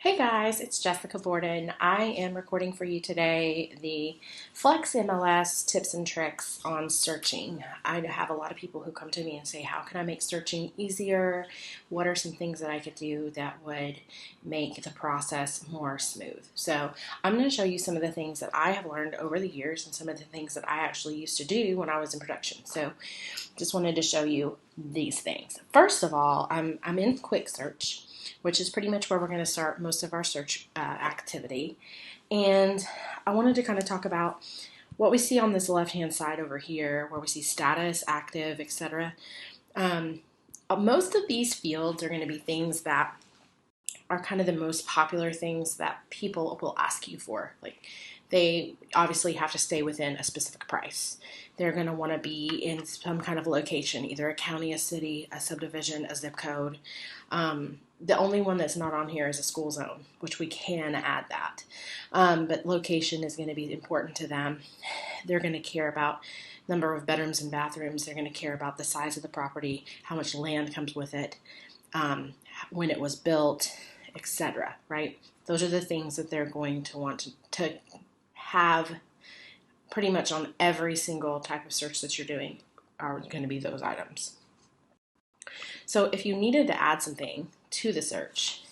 Hey guys, it's Jessica Borden. I am recording for you today the FlexMLS tips and tricks on searching. I have a lot of people who come to me and say, how can I make searching easier? What are some things that I could do that would make the process more smooth? So I'm going to show you some of the things that I have learned over the years and some of the things that I actually used to do when I was in production. So just wanted to show you these things. First of all, I'm in quick search, which is pretty much where we're going to start most of our search activity. And I wanted to kind of talk about what we see on this left-hand side over here, where we see status, active, etc. Most of these fields are going to be things that are kind of the most popular things that people will ask you for. Like, they obviously have to stay within a specific price. They're going to want to be in some kind of location, either a county, a city, a subdivision, a zip code. The only one that's not on here is a school zone, which we can add that. But location is going to be important to them. They're going to care about number of bedrooms and bathrooms. They're going to care about the size of the property, how much land comes with it, when it was built, etc. Right? Those are the things that they're going to want to have pretty much on every single type of search that you're doing are going to be those items. So if you needed to add something to the search,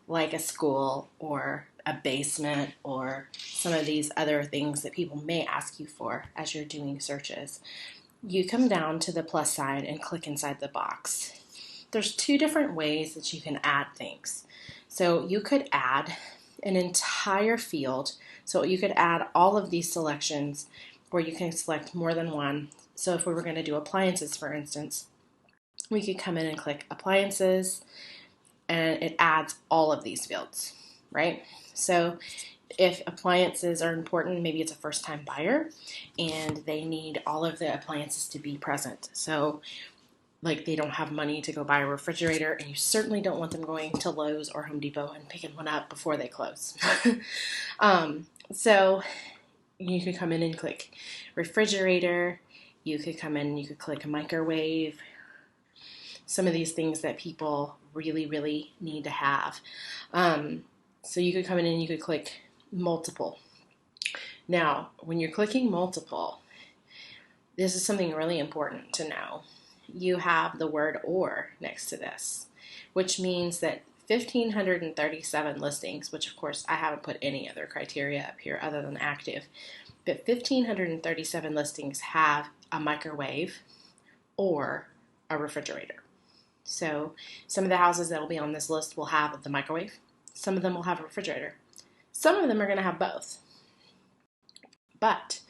like a school or a basement or some of these other things that people may ask you for as you're doing searches, you come down to the plus sign and click inside the box. There's two different ways that you can add things. So you could add an entire field. So you could add all of these selections where you can select more than one. So if we were going to do appliances, for instance, we could come in and click appliances and it adds all of these fields, right? So if appliances are important, maybe it's a first-time buyer and they need all of the appliances to be present. So like they don't have money to go buy a refrigerator, and you certainly don't want them going to Lowe's or Home Depot and picking one up before they close. So you could come in and click refrigerator. You could come in and you could click microwave. Some of these things that people really, really need to have. So you could come in and you could click multiple. Now, when you're clicking multiple, this is something really important to know. You have the word or next to this, which means that 1,537 listings, which of course I haven't put any other criteria up here other than active, but 1,537 listings have a microwave or a refrigerator. So some of the houses that will be on this list will have the microwave. Some of them will have a refrigerator. Some of them are going to have both. But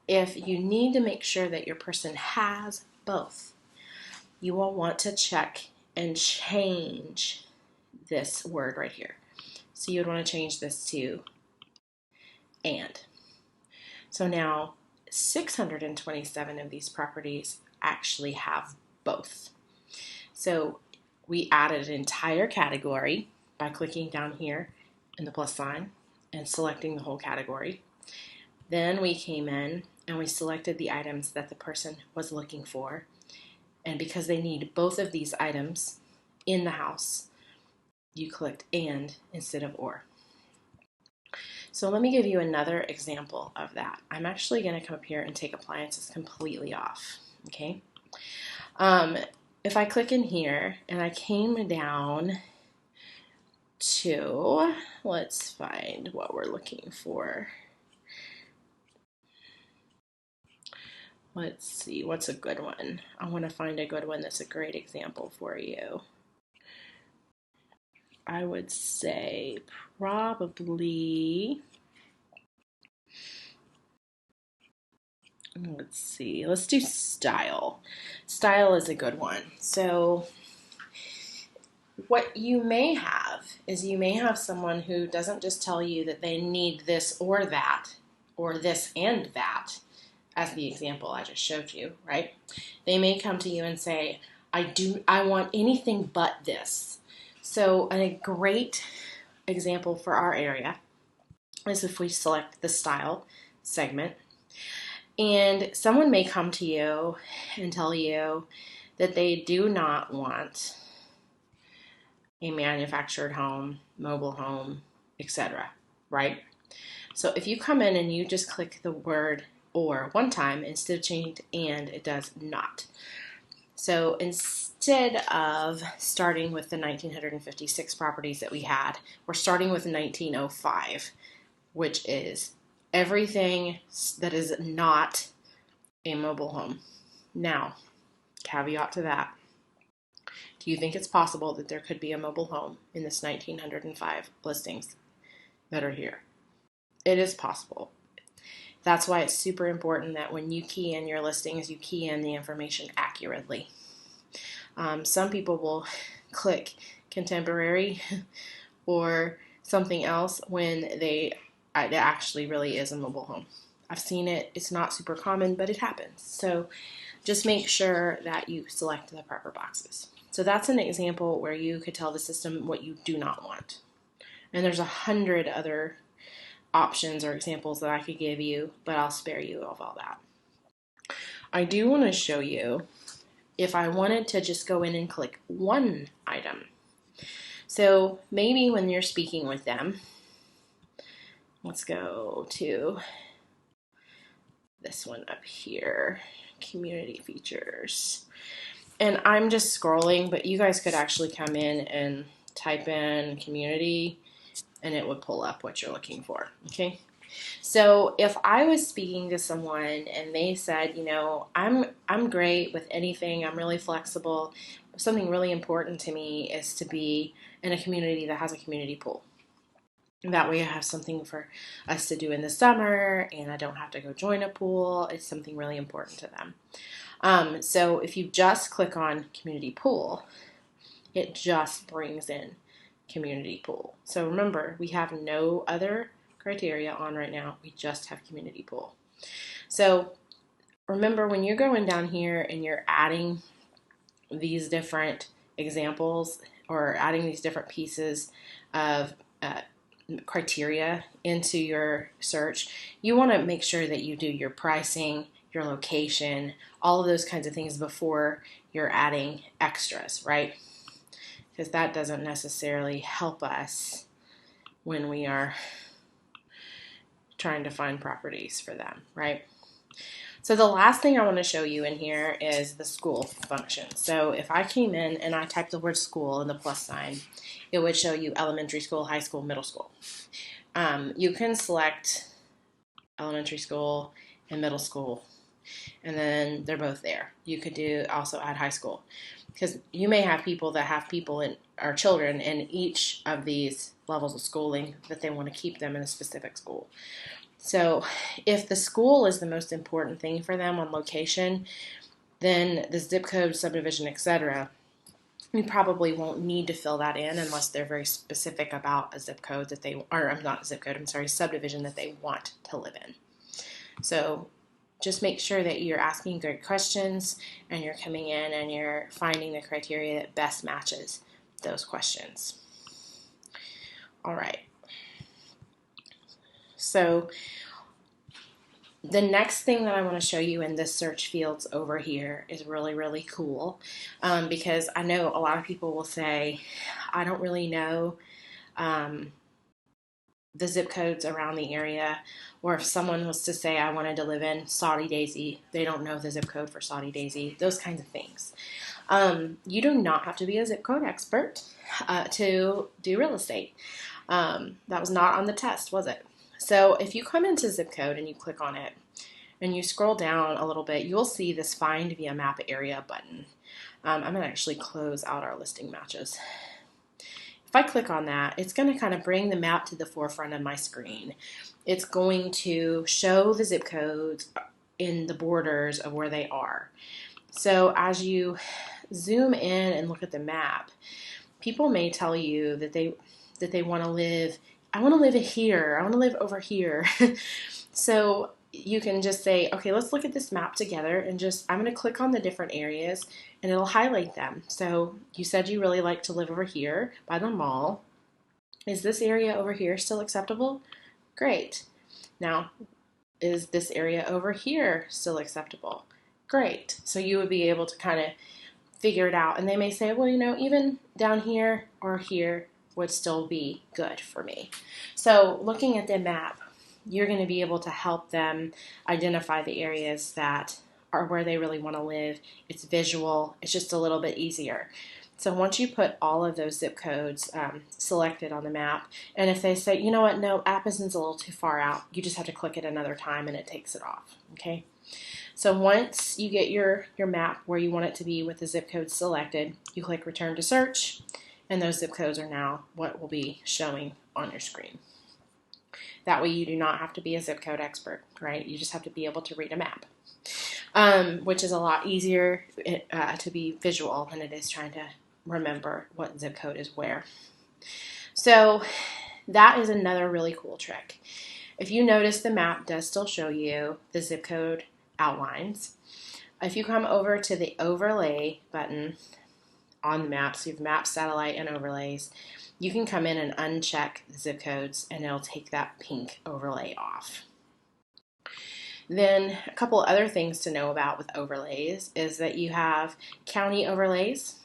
if you need to make sure that your person has both, you will want to check and change this word right here. So you would want to change this to and. So now 627 of these properties actually have both. So we added an entire category by clicking down here in the plus sign and selecting the whole category. Then we came in and we selected the items that the person was looking for. And because they need both of these items in the house, you clicked and instead of or. So let me give you another example of that. I'm actually going to come up here and take appliances completely off, okay? If I click in here and I came down to, let's find what we're looking for. Let's see, what's a good one? I want to find a good one that's a great example for you. I would say probably, let's see, let's do style. Style is a good one. So what you may have is you may have someone who doesn't just tell you that they need this or that, or this and that, as the example I just showed you, right? They may come to you and say, I want anything but this. So a great example for our area is if we select the style segment, and someone may come to you and tell you that they do not want a manufactured home, mobile home, etc., right? So if you come in and you just click the word or one time instead of changing to and, it does not. So instead of starting with the 1956 properties that we had, we're starting with 1905, which is everything that is not a mobile home. Now, caveat to that. Do you think it's possible that there could be a mobile home in this 1905 listings that are here? It is possible. That's why it's super important that when you key in your listings, you key in the information accurately. Some people will click contemporary or something else when it actually really is a mobile home. I've seen it. It's not super common, but it happens. So just make sure that you select the proper boxes. So that's an example where you could tell the system what you do not want. And there's 100 other options or examples that I could give you, but I'll spare you of all that. I do want to show you if I wanted to just go in and click one item. So maybe when you're speaking with them, let's go to this one up here, community features. And I'm just scrolling, but you guys could actually come in and type in community and it would pull up what you're looking for, okay? So if I was speaking to someone and they said, you know, I'm great with anything, I'm really flexible, something really important to me is to be in a community that has a community pool. That way I have something for us to do in the summer and I don't have to go join a pool. It's something really important to them. So if you just click on community pool, it just brings in community pool. So remember, we have no other criteria on right now. We just have community pool. So remember, when you're going down here and you're adding these different examples or adding these different pieces of criteria into your search, you want to make sure that you do your pricing, your location, all of those kinds of things before you're adding extras, right? Because that doesn't necessarily help us when we are trying to find properties for them, right? So the last thing I want to show you in here is the school function. So if I came in and I typed the word school and the plus sign, it would show you elementary school, high school, middle school. You can select elementary school and middle school, and then they're both there. You could also add high school, because you may have people that have children in each of these levels of schooling that they want to keep them in a specific school. So if the school is the most important thing for them on location, then the zip code, subdivision, etc., you probably won't need to fill that in unless they're very specific about a zip code that subdivision that they want to live in. So just make sure that you're asking good questions and you're coming in and you're finding the criteria that best matches those questions. All right. So the next thing that I want to show you in this search fields over here is really, really cool, because I know a lot of people will say, I don't really know the zip codes around the area, or if someone was to say I wanted to live in Saudi Daisy, they don't know the zip code for Saudi Daisy, those kinds of things. You do not have to be a zip code expert to do real estate. That was not on the test, was it? So if you come into zip code and you click on it and you scroll down a little bit, you'll see this Find Via Map Area button. I'm going to actually close out our listing matches. If I click on that, it's going to kind of bring the map to the forefront of my screen. It's going to show the zip codes in the borders of where they are. So as you zoom in and look at the map, people may tell you that they want to live, I want to live here, I want to live over here. So you can just say, okay, let's look at this map together and I'm going to click on the different areas and it'll highlight them. So you said you really like to live over here by the mall. Is this area over here still acceptable? Great. Now, is this area over here still acceptable? Great. So you would be able to kind of figure it out. And they may say, well, even down here or here would still be good for me. So looking at the map, you're going to be able to help them identify the areas that are where they really want to live. It's visual. It's just a little bit easier. So once you put all of those zip codes selected on the map, and if they say, you know what, no, Athenson's a little too far out, you just have to click it another time and it takes it off, okay? So once you get your map where you want it to be with the zip code selected, you click Return to Search, and those zip codes are now what will be showing on your screen. That way you do not have to be a zip code expert, right? You just have to be able to read a map, which is a lot easier to be visual than it is trying to remember what zip code is where. So that is another really cool trick. If you notice, the map does still show you the zip code outlines. If you come over to the overlay button on the map, so you have map, satellite, and overlays, you can come in and uncheck the zip codes and it'll take that pink overlay off. Then a couple other things to know about with overlays is that you have county overlays.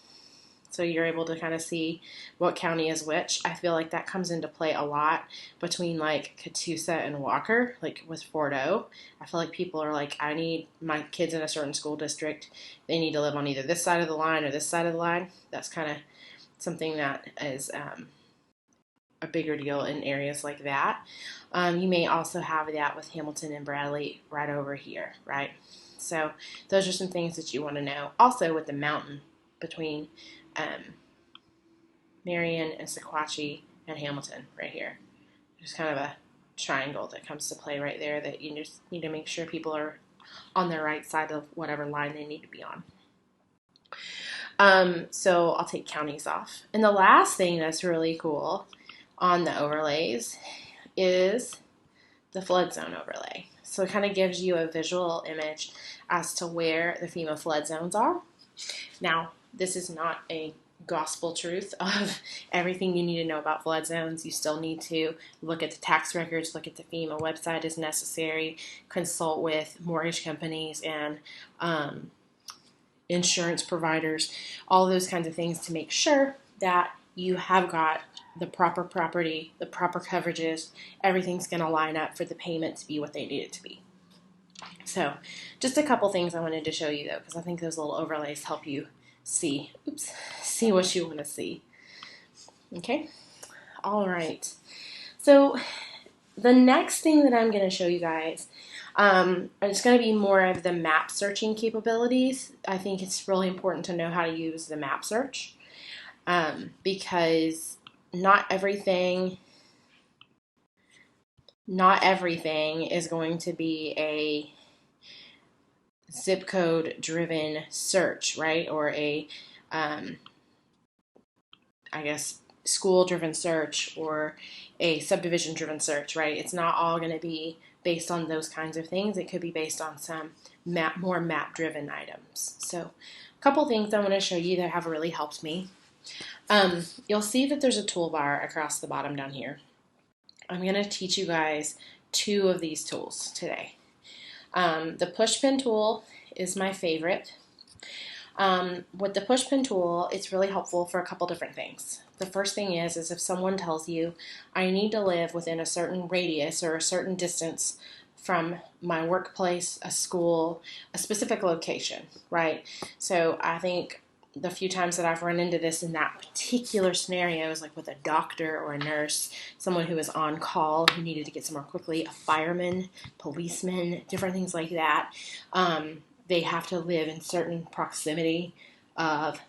So you're able to kind of see what county is which. I feel like that comes into play a lot between like Catoosa and Walker, like with Fordo. I feel like people are like, I need my kids in a certain school district. They need to live on either this side of the line or this side of the line. That's kind of something that is a bigger deal in areas like that. You may also have that with Hamilton and Bradley right over here, right? So those are some things that you want to know. Also with the mountain between Marion and Sequatchie and Hamilton right here. There's kind of a triangle that comes to play right there that you just need to make sure people are on the right side of whatever line they need to be on. So I'll take counties off. And the last thing that's really cool on the overlays is the flood zone overlay. So it kind of gives you a visual image as to where the FEMA flood zones are. Now, this is not a gospel truth of everything you need to know about flood zones. You still need to look at the tax records, look at the FEMA website as necessary, consult with mortgage companies and insurance providers, all those kinds of things to make sure that you have got the proper property, the proper coverages, everything's going to line up for the payment to be what they need it to be. So just a couple things I wanted to show you though, because I think those little overlays help you see what you want to see. Okay, all right. So the next thing that I'm going to show you guys, it's going to be more of the map searching capabilities. I think it's really important to know how to use the map search because not everything is going to be a zip code driven search, right? Or a, I guess, school driven search or a subdivision driven search, right? It's not all going to be based on those kinds of things. It could be based on some more map driven items. So a couple things I want to show you that have really helped me. You'll see that there's a toolbar across the bottom down here. I'm going to teach you guys two of these tools today. The Pushpin tool is my favorite. With the Pushpin tool, it's really helpful for a couple different things. The first thing is if someone tells you, I need to live within a certain radius or a certain distance from my workplace, a school, a specific location, right? So I think the few times that I've run into this in that particular scenario is like with a doctor or a nurse, someone who is on call who needed to get somewhere quickly, a fireman, policeman, different things like that. They have to live in certain proximity of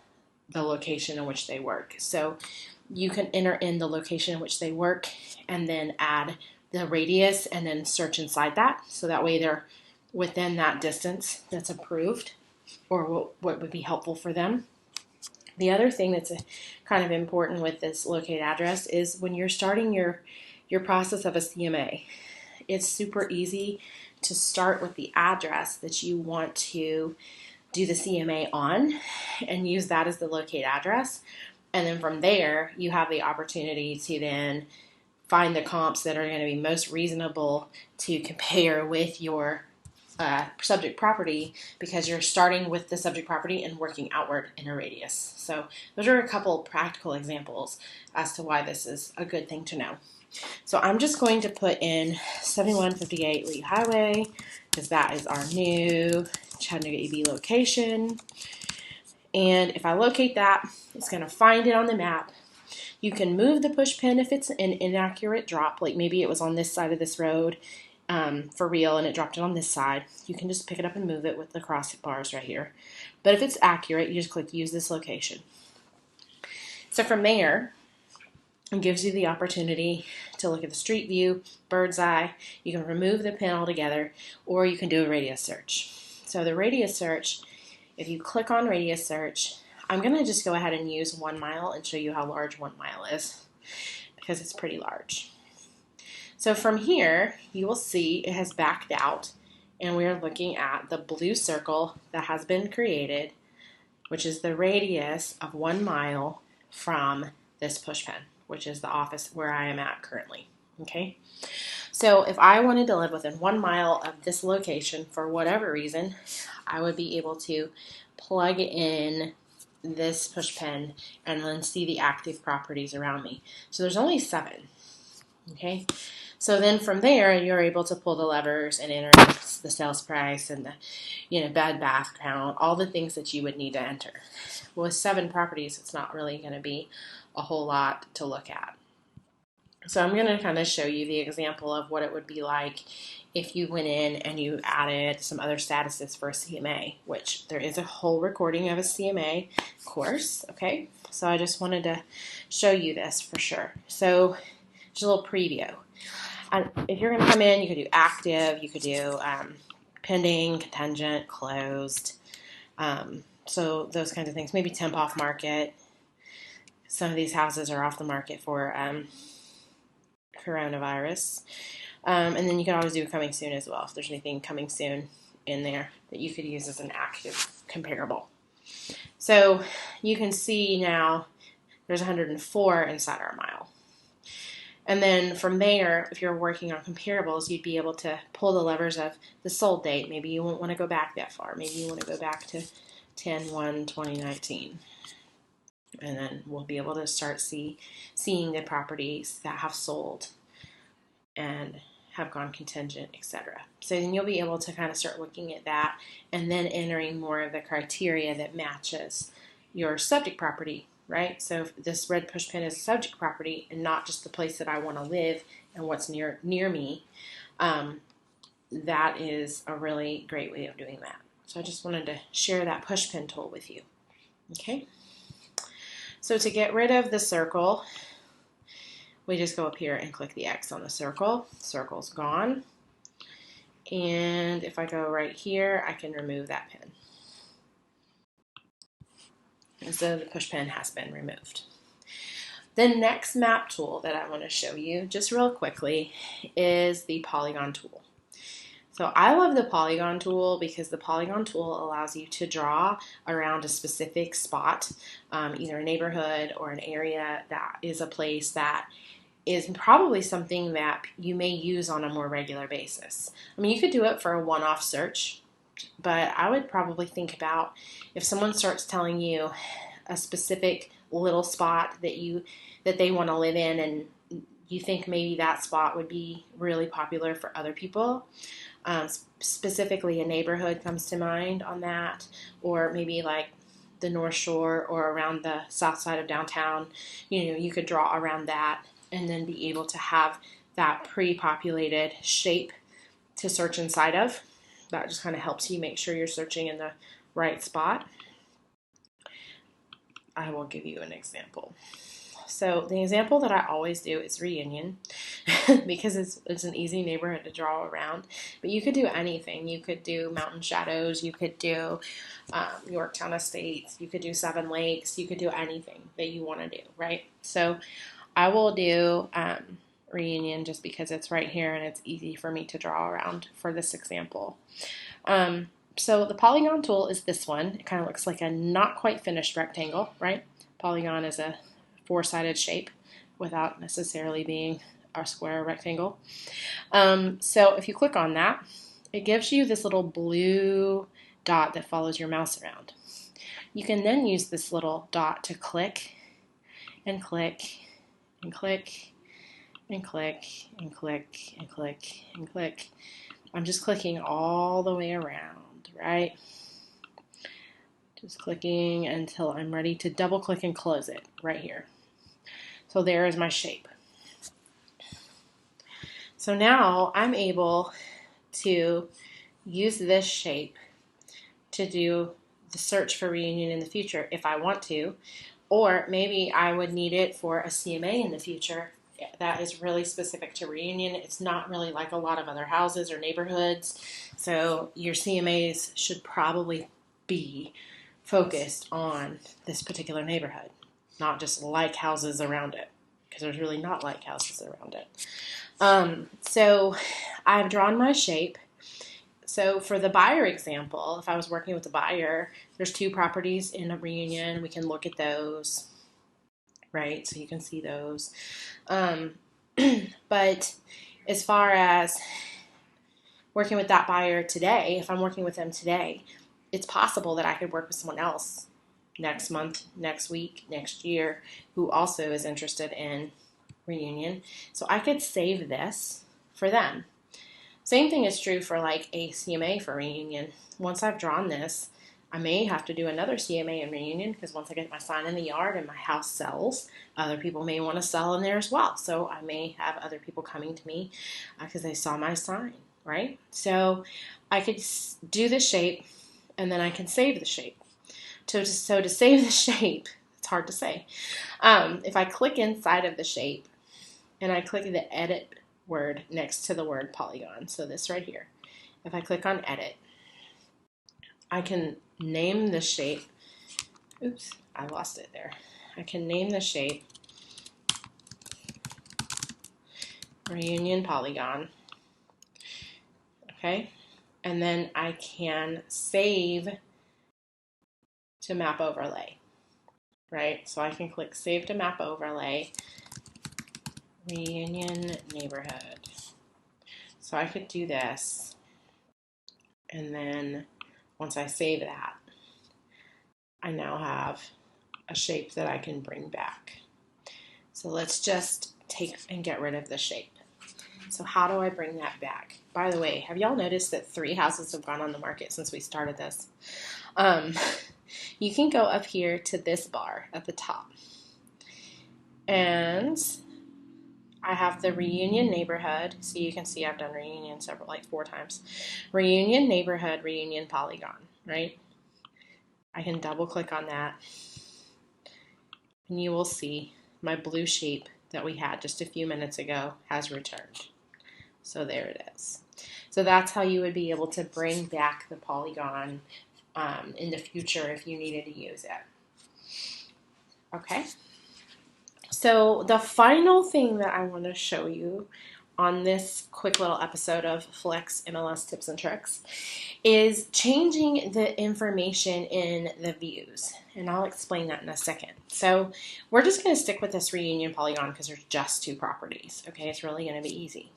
the location in which they work. So you can enter in the location in which they work and then add the radius and then search inside that. So that way they're within that distance that's approved or what would be helpful for them. The other thing that's kind of important with this locate address is when you're starting your process of a CMA, it's super easy to start with the address that you want to do the CMA on and use that as the locate address. And then from there, you have the opportunity to then find the comps that are going to be most reasonable to compare with your subject property because you're starting with the subject property and working outward in a radius. So those are a couple practical examples as to why this is a good thing to know. So I'm just going to put in 7158 Lee Highway because that is our new Chattanooga EB location. And if I locate that, it's going to find it on the map. You can move the Pushpin if it's an inaccurate drop, like maybe it was on this side of this road for real and it dropped it on this side. You can just pick it up and move it with the crossbars right here. But if it's accurate, you just click Use This Location. So from there, it gives you the opportunity to look at the street view, bird's eye. You can remove the pin altogether, or you can do a radius search. So the radius search, if you click on radius search, I'm going to just go ahead and use 1 mile and show you how large 1 mile is because it's pretty large. So from here, you will see it has backed out and we are looking at the blue circle that has been created, which is the radius of 1 mile from this Pushpin, which is the office where I am at currently. Okay. So if I wanted to live within 1 mile of this location for whatever reason, I would be able to plug in this Pushpin and then see the active properties around me. So there's only 7. Okay. So then from there, you're able to pull the levers and enter the sales price and the bed bath count, all the things that you would need to enter. Well, with 7 properties, it's not really going to be a whole lot to look at. So I'm going to kind of show you the example of what it would be like if you went in and you added some other statuses for a CMA, which there is a whole recording of a CMA course, okay? So I just wanted to show you this for sure. So just a little preview. If you're going to come in, you could do active, you could do pending, contingent, closed, so those kinds of things. Maybe temp off market. Some of these houses are off the market for coronavirus. And then you can always do coming soon as well if there's anything coming soon in there that you could use as an active comparable. So you can see now there's 104 inside our mile. And then from there, if you're working on comparables, you'd be able to pull the levers of the sold date. Maybe you won't want to go back that far. Maybe you want to go back to 10/1/2019. And then we'll be able to start seeing the properties that have sold and have gone contingent, etc. So then you'll be able to kind of start looking at that and then entering more of the criteria that matches your subject property, right? So if this red Pushpin is a subject property and not just the place that I want to live and what's near me, that is a really great way of doing that. So I just wanted to share that Pushpin tool with you. Okay. So to get rid of the circle, we just go up here and click the X on the circle. Circle's gone. And if I go right here, I can remove that pin. And so the Pushpin has been removed. The next map tool that I want to show you, just real quickly, is the Polygon Tool. So I love the Polygon Tool because the Polygon Tool allows you to draw around a specific spot, either a neighborhood or an area that is a place that is probably something that you may use on a more regular basis. I mean, you could do it for a one-off search, but I would probably think about if someone starts telling you a specific little spot that they want to live in and you think maybe that spot would be really popular for other people. Specifically a neighborhood comes to mind on that, or maybe like the North Shore or around the south side of downtown. You could draw around that and then be able to have that pre-populated shape to search inside of. That just kind of helps you make sure you're searching in the right spot. I will give you an example. So the example that I always do is Reunion because it's an easy neighborhood to draw around. But you could do anything. You could do Mountain Shadows. You could do Yorktown Estates. You could do Seven Lakes. You could do anything that you want to do, right? So I will do Reunion just because it's right here and it's easy for me to draw around for this example. So the Polygon tool is this one. It kind of looks like a not quite finished rectangle, right? Polygon is a four-sided shape without necessarily being a square or rectangle. So if you click on that, it gives you this little blue dot that follows your mouse around. You can then use this little dot to click and click and click and click and click and click and click. I'm just clicking all the way around, right? Just clicking until I'm ready to double click and close it right here. So there is my shape. So now I'm able to use this shape to do the search for reunion in the future if I want to, or maybe I would need it for a CMA in the future that is really specific to reunion. It's not really like a lot of other houses or neighborhoods, so your CMAs should probably be focused on this particular neighborhood, not just like houses around it, because there's really not like houses around it. So I've drawn my shape. So for the buyer example, if I was working with a buyer, there's 2 properties in a reunion. We can look at those, right? So you can see those. But as far as working with that buyer today, if I'm working with them today, it's possible that I could work with someone else next month, next week, next year, who also is interested in reunion. So I could save this for them. Same thing is true for like a CMA for reunion. Once I've drawn this, I may have to do another CMA in reunion, because once I get my sign in the yard and my house sells, other people may want to sell in there as well. So I may have other people coming to me because they saw my sign, right? So I could do the shape, and then I can save the shape. So to save the shape, it's hard to say. If I click inside of the shape and I click the edit word next to the word polygon, so this right here, if I click on edit, I can name the shape. Oops, I lost it there. I can name the shape reunion polygon. Okay, and then I can save to map overlay, right? So I can click save to map overlay, reunion neighborhood. So I could do this, and then once I save that, I now have a shape that I can bring back. So let's just take and get rid of the shape. So how do I bring that back? By the way, have y'all noticed that 3 houses have gone on the market since we started this? You can go up here to this bar at the top, and I have the reunion neighborhood. So you can see I've done reunion like 4 times. Reunion neighborhood, reunion polygon, right? I can double click on that, and you will see my blue shape that we had just a few minutes ago has returned. So there it is. So that's how you would be able to bring back the polygon in the future if you needed to use it. Okay. So the final thing that I want to show you on this quick little episode of FlexMLS tips and tricks is changing the information in the views. And I'll explain that in a second. So we're just going to stick with this reunion polygon because there's just 2 properties. Okay, it's really going to be easy.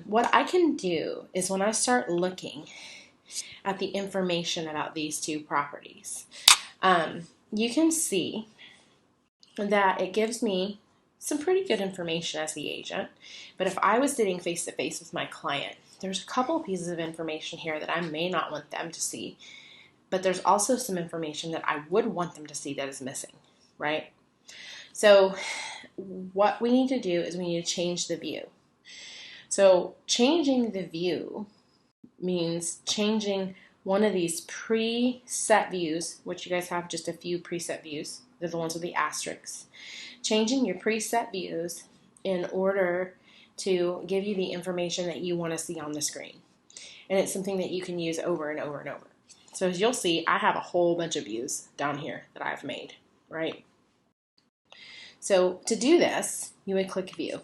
What I can do is when I start looking at the information about these 2 properties, you can see that it gives me some pretty good information as the agent. But if I was sitting face-to-face with my client, there's a couple of pieces of information here that I may not want them to see, but there's also some information that I would want them to see that is missing, right? So what we need to do is we need to change the view. So changing the view means changing one of these preset views, which you guys have just a few preset views. They're the ones with the asterisks. Changing your preset views in order to give you the information that you want to see on the screen. And it's something that you can use over and over and over. So as you'll see, I have a whole bunch of views down here that I've made, right? So to do this, you would click View.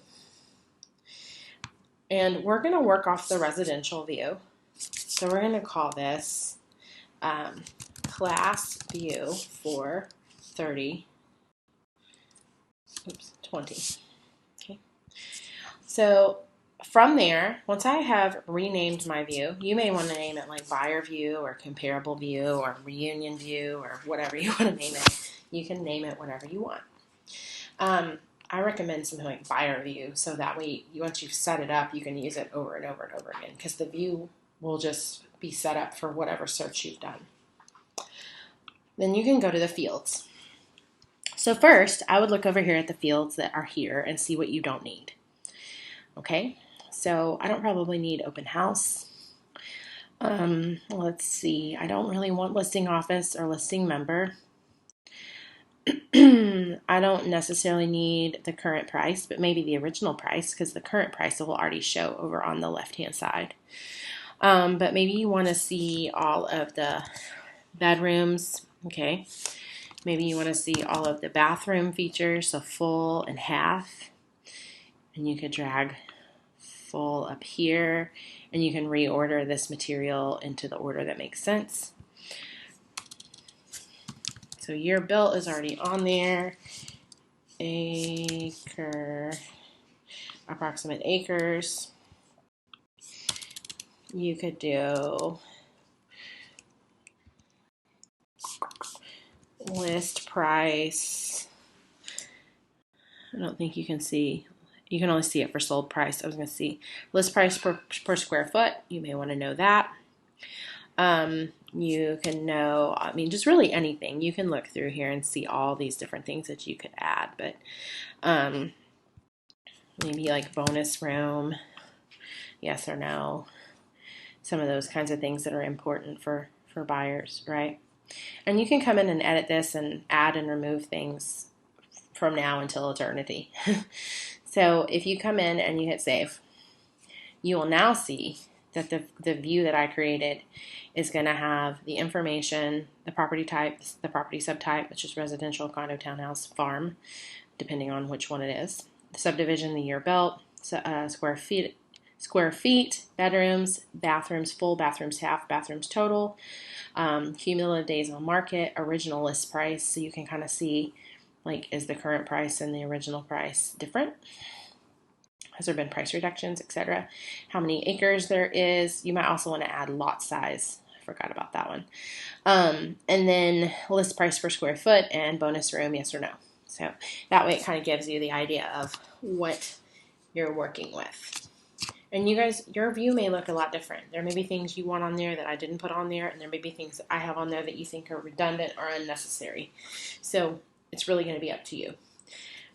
And we're going to work off the residential view. So we're going to call this class view for 20. Okay. So From there, once I have renamed my view, you may want to name it like buyer view or comparable view or reunion view or whatever you want to name it. You can name it whatever you want. I recommend something like buyer view, so that way once you've set it up, you can use it over and over and over again, because the view will just be set up for whatever search you've done. Then you can go to the fields. So first, I would look over here at the fields that are here and see what you don't need. Okay, so I don't probably need open house. Let's see, I don't really want listing office or listing member. I don't necessarily need the current price, but maybe the original price, because the current price will already show over on the left-hand side. But maybe you want to see all of the bedrooms, okay? Maybe you want to see all of the bathroom features, so full and half. And you could drag full up here, and you can reorder this material into the order that makes sense. So year built is already on there. Acre, approximate acres. You could do list price. I don't think you can see. You can only see it for sold price. I was going to see list price per square foot. You may want to know that. You can know, I mean, just really anything. You can look through here and see all these different things that you could add, but maybe like bonus room, yes or no. Some of those kinds of things that are important for buyers, right? And you can come in and edit this and add and remove things from now until eternity. So if you come in and you hit save, you will now see that the view that I created is going to have the information, the property type, the property subtype, which is residential, condo, townhouse, farm, depending on which one it is, the subdivision, the year built, square feet, bedrooms, bathrooms full, bathrooms half, bathrooms total, cumulative days on market, original list price, so you can kind of see, like, is the current price and the original price different? Has there been price reductions, etc.? How many acres there is. You might also want to add lot size. I forgot about that one. And then list price per square foot and bonus room, yes or no. So that way it kind of gives you the idea of what you're working with. And you guys, your view may look a lot different. There may be things you want on there that I didn't put on there, and there may be things that I have on there that you think are redundant or unnecessary. So it's really going to be up to you.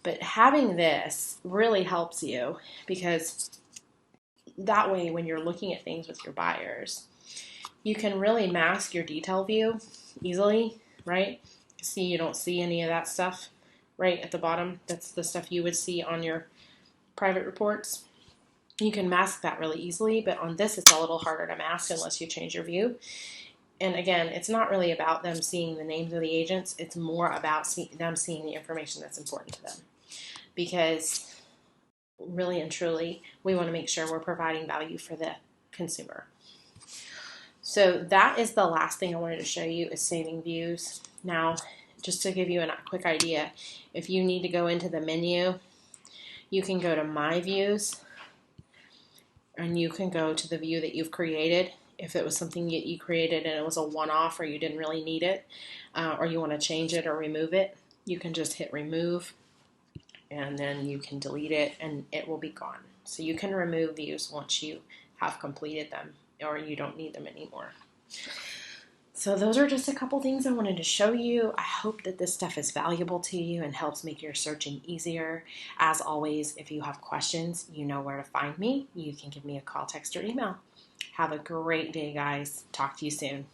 But having this really helps you, because that way when you're looking at things with your buyers, you can really mask your detail view easily, right? See, you don't see any of that stuff right at the bottom. That's the stuff you would see on your private reports. You can mask that really easily, but on this it's a little harder to mask unless you change your view. And again, it's not really about them seeing the names of the agents. It's more about them seeing the information that's important to them. Because really and truly, we want to make sure we're providing value for the consumer. So that is the last thing I wanted to show you, is saving views. Now, just to give you a quick idea, if you need to go into the menu, you can go to My Views, and you can go to the view that you've created. If it was something that you created and it was a one-off, or you didn't really need it, or you want to change it or remove it, you can just hit remove, and then you can delete it and it will be gone. So you can remove views once you have completed them or you don't need them anymore. So those are just a couple things I wanted to show you. I hope that this stuff is valuable to you and helps make your searching easier. As always, if you have questions, you know where to find me. You can give me a call, text, or email. Have a great day, guys. Talk to you soon.